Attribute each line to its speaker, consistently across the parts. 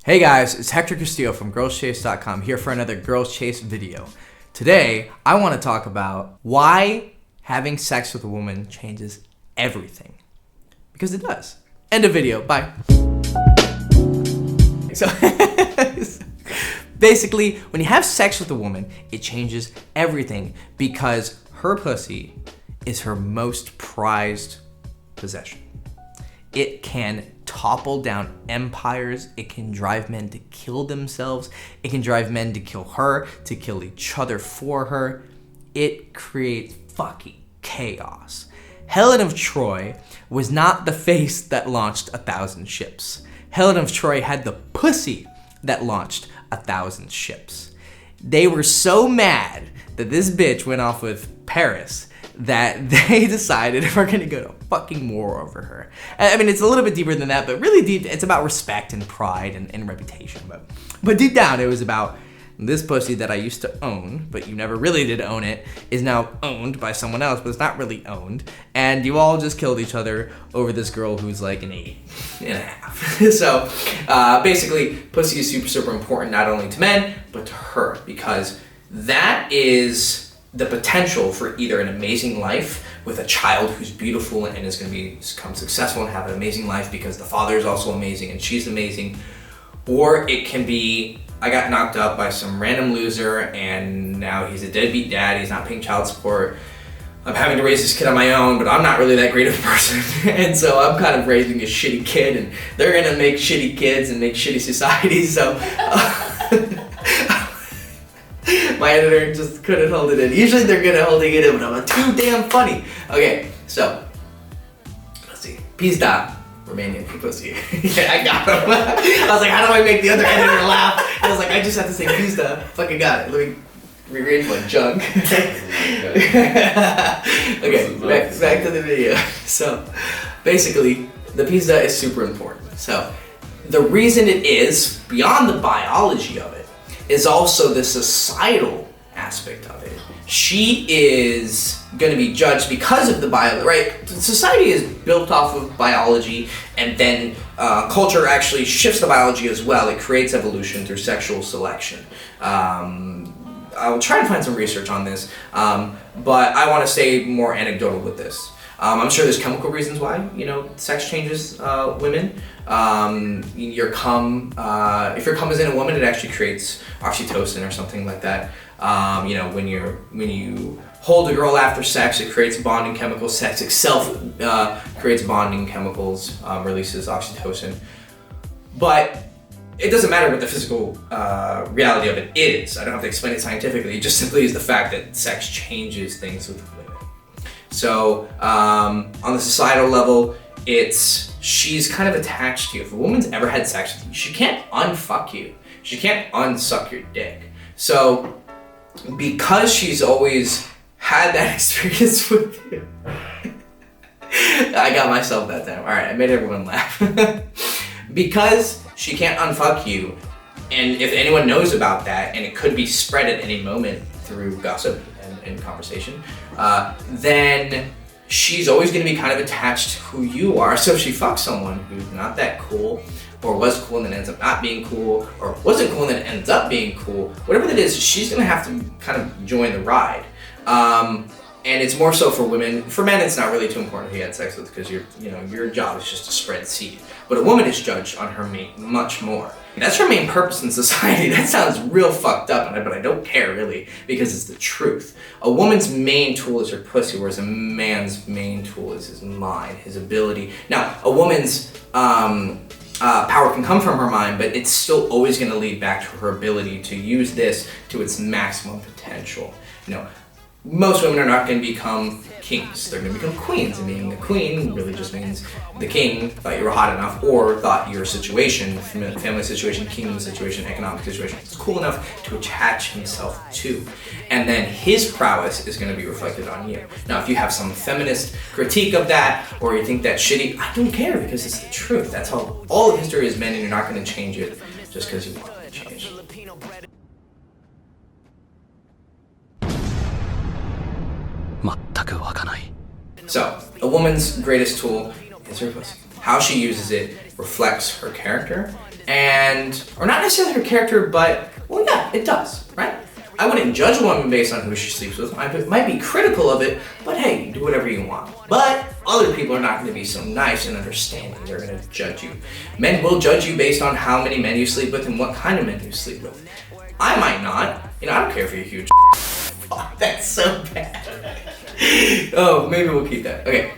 Speaker 1: Hey guys, it's Hector Castillo from girlschase.com here for another Girls Chase video. Today, I want to talk about why having sex with a woman changes everything. Because it does. End of video. Bye. So, basically, when you have sex with a woman, it changes everything because her pussy is her most prized possession. It can topple down empires. It can drive men to kill themselves. It can drive men to kill her, to kill each other for her. It creates fucking chaos. Helen of Troy was not the face that launched 1,000 ships. Helen of Troy had the pussy that launched 1,000 ships. They were so mad that this bitch went off with Paris that they decided we're gonna go to fucking war over her. I mean, it's a little bit deeper than that, but really deep, it's about respect and pride and reputation. But deep down, it was about this pussy that I used to own, but you never really did own it, is now owned by someone else, but it's not really owned. And you all just killed each other over this girl who's like an 8.5. So basically, pussy is super, super important, not only to men, but to her, because that is the potential for either an amazing life with a child who's beautiful and is going to become successful and have an amazing life because the father is also amazing and she's amazing, or it can be, I got knocked up by some random loser and now he's a deadbeat dad, he's not paying child support, I'm having to raise this kid on my own, but I'm not really that great of a person, and so I'm kind of raising a shitty kid, and they're going to make shitty kids and make shitty societies, so my editor just couldn't hold it in. Usually they're good at holding it in, but I'm too damn funny. Okay, so, let's see. Pizda, Romanian for pussy. Yeah, I got him. I was like, how do I make the other editor laugh? I was like, I just have to say pizda. Fucking got it. Let me rearrange my junk. Okay, back to the video. So, basically, the pizda is super important. So, the reason it is, beyond the biology of it, is also the societal aspect of it. She is going to be judged because of the biology, right? Society is built off of biology, and then culture actually shifts the biology as well. It creates evolution through sexual selection. I'll try to find some research on this, but I want to stay more anecdotal with this. I'm sure there's chemical reasons why, sex changes women. Your cum, if your cum is in a woman, it actually creates oxytocin or something like that. When you hold a girl after sex, it creates bonding chemicals. Sex itself creates bonding chemicals, releases oxytocin. But it doesn't matter what the physical reality of it is. I don't have to explain it scientifically. It just simply is the fact that sex changes things with women. So on the societal level, she's kind of attached to you. If a woman's ever had sex with you, she can't unfuck you. She can't unsuck your dick. So because she's always had that experience with you, I got myself that time. All right, I made everyone laugh. Because she can't unfuck you, and if anyone knows about that, and it could be spread at any moment through gossip and conversation, then she's always going to be kind of attached to who you are. So if she fucks someone who's not that cool, or was cool and then ends up not being cool, or wasn't cool and then ends up being cool, whatever that is, she's going to have to kind of join the ride. And it's more so for women. For men, it's not really too important who you had sex with, because your job is just to spread seed. But a woman is judged on her mate much more. That's her main purpose in society. That sounds real fucked up, but I don't care really, because it's the truth. A woman's main tool is her pussy, whereas a man's main tool is his mind, his ability. Now, a woman's power can come from her mind, but it's still always going to lead back to her ability to use this to its maximum potential. Most women are not going to become kings. They're going to become queens, and being a queen really just means the king thought you were hot enough, or thought your situation, family situation, kingdom situation, economic situation, is cool enough to attach himself to. And then his prowess is going to be reflected on you. Now, if you have some feminist critique of that, or you think that's shitty, I don't care, because it's the truth. That's how all of history has been, and you're not going to change it just because you want it to change. So, a woman's greatest tool is her pussy. How she uses it reflects her character, or not necessarily her character, but, well, yeah, it does, right? I wouldn't judge a woman based on who she sleeps with. I might be critical of it, but hey, do whatever you want. But other people are not going to be so nice and understanding. They're going to judge you. Men will judge you based on how many men you sleep with and what kind of men you sleep with. I might not. I don't care if you're huge. Fuck, that's so bad. Oh, maybe we'll keep that. Okay.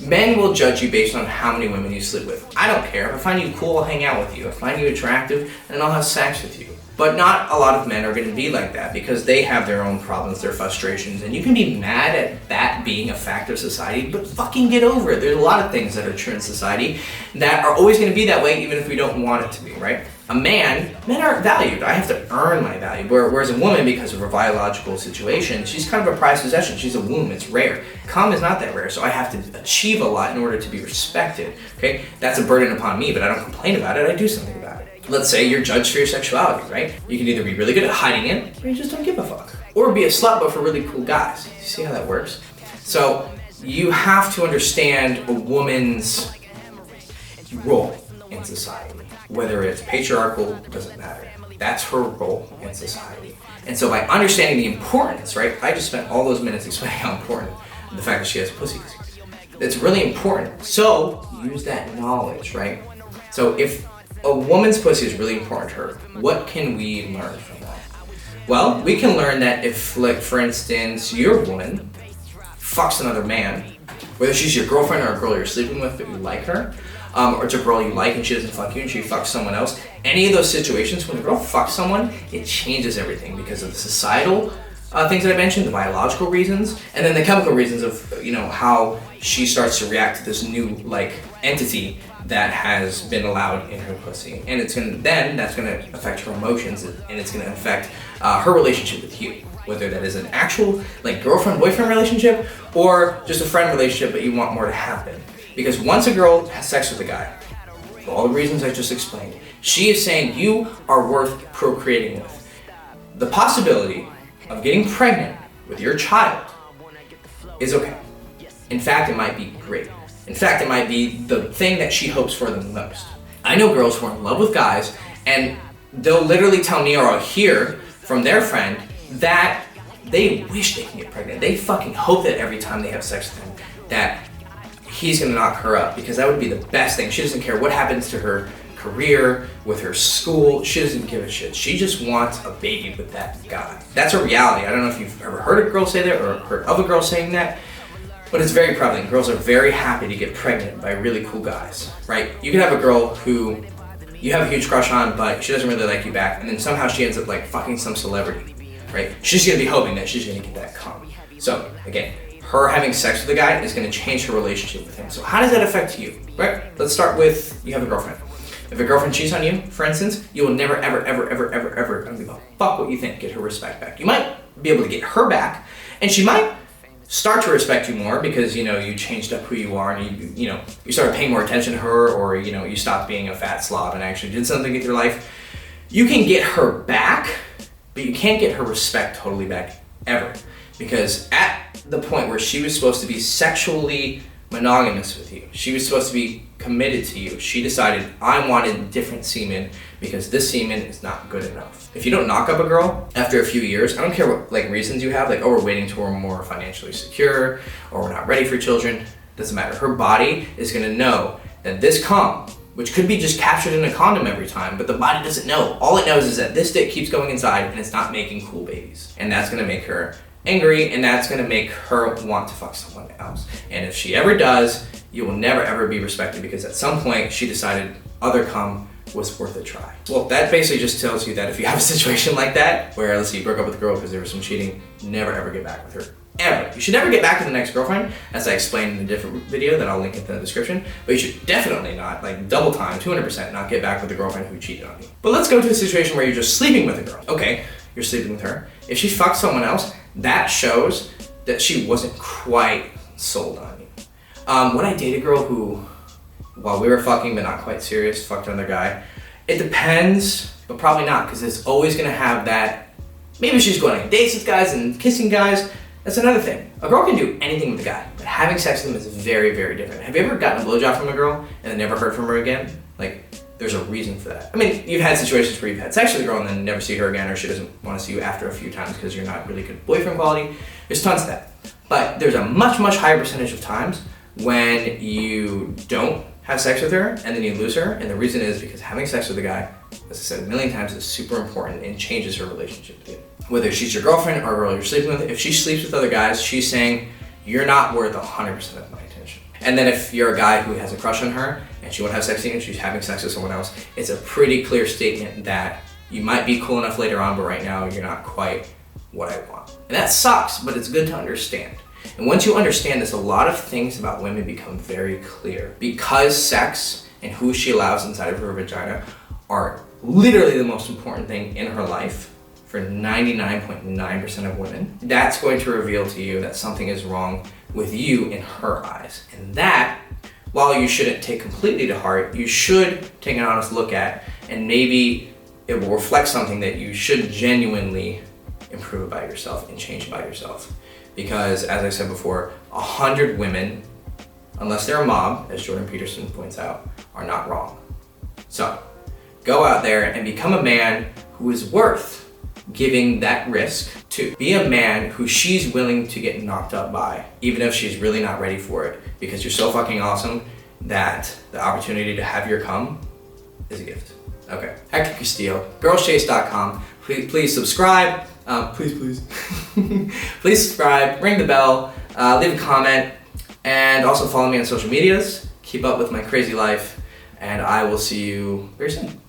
Speaker 1: Men will judge you based on how many women you sleep with. I don't care. If I find you cool, I'll hang out with you. If I find you attractive, then I'll have sex with you. But not a lot of men are going to be like that because they have their own problems, their frustrations, and you can be mad at that being a fact of society, but fucking get over it. There's a lot of things that are true in society that are always going to be that way even if we don't want it to be, right? Men aren't valued. I have to earn my value. Whereas a woman, because of her biological situation, she's kind of a prized possession. She's a womb. It's rare. Cum is not that rare, so I have to achieve a lot in order to be respected, okay? That's a burden upon me, but I don't complain about it. I do something about it. Let's say you're judged for your sexuality, right? You can either be really good at hiding it, or you just don't give a fuck. Or be a slut, but for really cool guys. You see how that works? So you have to understand a woman's role in society. Whether it's patriarchal, doesn't matter. That's her role in society. And so by understanding the importance, right? I just spent all those minutes explaining how important the fact that she has a pussy is. It's really important. So use that knowledge, right? So if a woman's pussy is really important to her, what can we learn from that? Well, we can learn that if, like, for instance, your woman fucks another man, whether she's your girlfriend or a girl you're sleeping with but you like her, or it's a girl you like and she doesn't fuck you and she fucks someone else, any of those situations, when a girl fucks someone, it changes everything because of the societal things that I mentioned, the biological reasons, and then the chemical reasons of, how she starts to react to this new, entity that has been allowed in her pussy. And that's gonna affect her emotions, and it's gonna affect her relationship with you. Whether that is an actual, girlfriend-boyfriend relationship, or just a friend relationship, but you want more to happen. Because once a girl has sex with a guy, for all the reasons I just explained, she is saying you are worth procreating with. The possibility of getting pregnant with your child is okay. In fact, it might be great. In fact, it might be the thing that she hopes for the most. I know girls who are in love with guys, and they'll literally tell me, or I'll hear from their friend, that they wish they can get pregnant. They fucking hope that every time they have sex with him, that he's gonna knock her up, because that would be the best thing. She doesn't care what happens to her career, with her school. She doesn't give a shit. She just wants a baby with that guy. That's a reality. I don't know if you've ever heard a girl say that or heard of a girl saying that, but it's very prevalent. Girls are very happy to get pregnant by really cool guys, right? You can have a girl who you have a huge crush on, but she doesn't really like you back, and then somehow she ends up fucking some celebrity, right? She's gonna be hoping that she's gonna get that cum. So again, her having sex with a guy is gonna change her relationship with him. So how does that affect you, right? Let's start with, you have a girlfriend. If a girlfriend cheats on you, for instance, you will never, ever, ever, ever, ever, ever, I don't give a fuck what you think, get her respect back. You might be able to get her back, and she might start to respect you more because, you changed up who you are, and you started paying more attention to her, or, you stopped being a fat slob and actually did something with your life. You can get her back, but you can't get her respect totally back, ever. Because at the point where she was supposed to be sexually monogamous with you, she was supposed to be committed to you, she decided, I wanted different semen because this semen is not good enough. If you don't knock up a girl after a few years, I don't care what reasons you have, we're waiting till we're more financially secure, or we're not ready for children, doesn't matter. Her body is gonna know that this cum, which could be just captured in a condom every time, but the body doesn't know. All it knows is that this dick keeps going inside and it's not making cool babies. And that's gonna make her angry, and that's gonna make her want to fuck someone else. And if she ever does, you will never ever be respected, because at some point she decided other cum was worth a try. Well, that basically just tells you that if you have a situation like that, where let's say you broke up with a girl because there was some cheating, never ever get back with her. Ever. You should never get back with the next girlfriend, as I explained in a different video that I'll link in the description, but you should definitely not, double time, 200%, not get back with the girlfriend who cheated on you. But let's go to a situation where you're just sleeping with a girl. Okay, you're sleeping with her. If she fucks someone else, that shows that she wasn't quite sold on you. When I date a girl who, while we were fucking but not quite serious, fucked another guy, it depends, but probably not, because it's always gonna have that, maybe she's going on dates with guys and kissing guys, that's another thing. A girl can do anything with a guy, but having sex with them is very, very different. Have you ever gotten a blowjob from a girl and then never heard from her again? Like, there's a reason for that. I mean, you've had situations where you've had sex with a girl and then never see her again, or she doesn't want to see you after a few times because you're not really good boyfriend quality. There's tons of that. But there's a much, much higher percentage of times when you don't have sex with her and then you lose her. And the reason is because having sex with a guy, as I said a million times, is super important and changes her relationship with you. Whether she's your girlfriend or a girl you're sleeping with, if she sleeps with other guys, she's saying, you're not worth 100% of my attention. And then if you're a guy who has a crush on her and she won't have sex with you and she's having sex with someone else, it's a pretty clear statement that you might be cool enough later on, but right now you're not quite what I want. And that sucks, but it's good to understand. And once you understand this, a lot of things about women become very clear. Because sex and who she allows inside of her vagina are literally the most important thing in her life for 99.9% of women, that's going to reveal to you that something is wrong with you in her eyes. And that, while you shouldn't take completely to heart, you should take an honest look at, and maybe it will reflect something that you should genuinely improve about yourself and change about yourself. Because, as I said before, 100 women, unless they're a mob, as Jordan Peterson points out, are not wrong. So, go out there and become a man who is worth giving that risk to. Be a man who she's willing to get knocked up by, even if she's really not ready for it, because you're so fucking awesome that the opportunity to have your come is a gift. Okay, Hector Castillo, girlschase.com. Please subscribe. Please. Please subscribe, ring the bell, leave a comment, and also follow me on social medias. Keep up with my crazy life, and I will see you very soon.